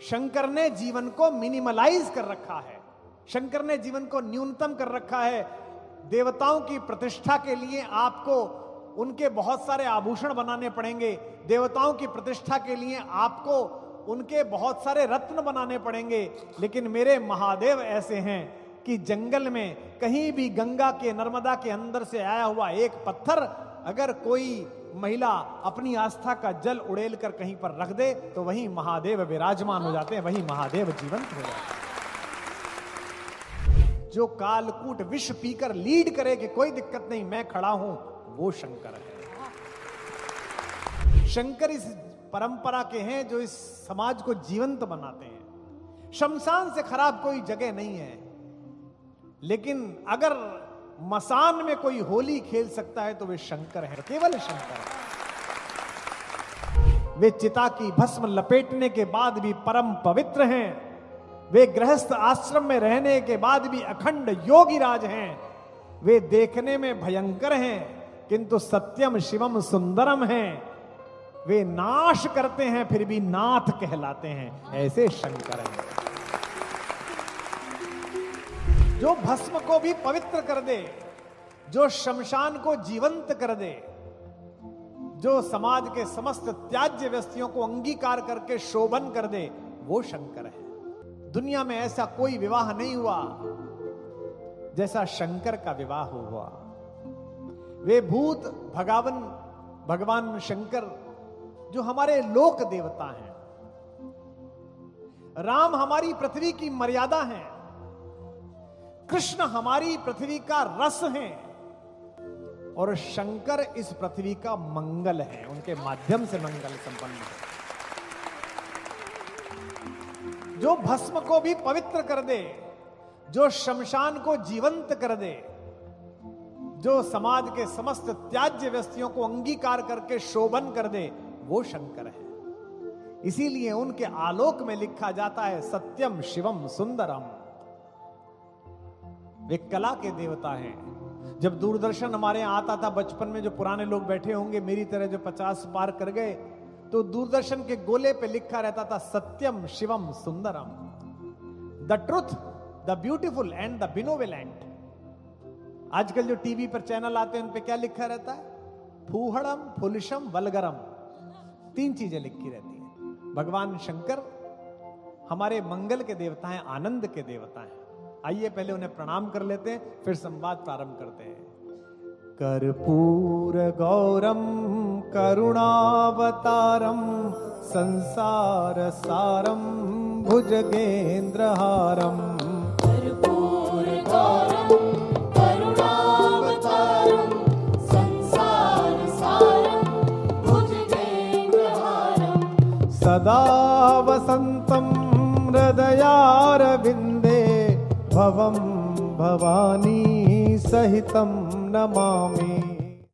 शंकर ने जीवन को मिनिमलाइज कर रखा है, शंकर ने जीवन को न्यूनतम कर रखा है। देवताओं की प्रतिष्ठा के लिए आपको उनके बहुत सारे आभूषण बनाने पड़ेंगे, देवताओं की प्रतिष्ठा के लिए आपको उनके बहुत सारे रत्न बनाने पड़ेंगे, लेकिन मेरे महादेव ऐसे हैं कि जंगल में कहीं भी गंगा के, नर्मदा के अंदर से आया हुआ एक पत्थर अगर कोई महिला अपनी आस्था का जल उड़ेल कर कहीं पर रख दे तो वहीं महादेव विराजमान हो जाते हैं, वहीं महादेव जीवंत हो जाते हैं। जो कालकूट विष पीकर लीड करे कि कोई दिक्कत नहीं, मैं खड़ा हूं, वो शंकर है। शंकर इस परंपरा के हैं जो इस समाज को जीवंत बनाते हैं। शमशान से खराब कोई जगह नहीं है, लेकिन अगर मसान में कोई होली खेल सकता है तो वे शंकर हैं, केवल शंकर हैं। वे चिता की भस्म लपेटने के बाद भी परम पवित्र हैं, वे गृहस्थ आश्रम में रहने के बाद भी अखंड योगीराज हैं। वे देखने में भयंकर हैं किंतु सत्यम शिवम सुंदरम हैं। वे नाश करते हैं फिर भी नाथ कहलाते हैं, ऐसे शंकर हैं। जो भस्म को भी पवित्र कर दे, जो शमशान को जीवंत कर दे, जो समाज के समस्त त्याज्य व्यक्तियों को अंगीकार करके शोभन कर दे, वो शंकर है। दुनिया में ऐसा कोई विवाह नहीं हुआ जैसा शंकर का विवाह हुआ। वे भूत भगवान शंकर जो हमारे लोक देवता हैं, राम हमारी पृथ्वी की मर्यादा है, कृष्ण हमारी पृथ्वी का रस है और शंकर इस पृथ्वी का मंगल है, उनके माध्यम से मंगल संपन्न है। जो भस्म को भी पवित्र कर दे, जो शमशान को जीवंत कर दे, जो समाज के समस्त त्याज्य व्यक्तियों को अंगीकार करके शोभन कर दे, वो शंकर है। इसीलिए उनके आलोक में लिखा जाता है सत्यम शिवम सुंदरम। वे कला के देवता हैं। जब दूरदर्शन हमारे यहां आता था बचपन में, जो पुराने लोग बैठे होंगे मेरी तरह जो 50 पार कर गए, तो दूरदर्शन के गोले पे लिखा रहता था सत्यम शिवम सुंदरम, the truth, the beautiful and the benevolent. आजकल जो टीवी पर चैनल आते हैं उन पे क्या लिखा रहता है? फूहड़म फुलिशम वलगरम, 3 चीजें लिखी रहती हैं। भगवान शंकर हमारे मंगल के देवता हैं, आनंद के देवता हैं। आइए पहले उन्हें प्रणाम कर लेते हैं, फिर संवाद प्रारंभ करते हैं। कर्पूर गौरम करुणावतारम संसार सारम भुजगेंद्रहारम। कर्पूर गौरम करुणावतारम संसार सारम भुजगेंद्रहारम। सदा वसंतम हृदयारविंदे भवम भवानी सहितं नमामि।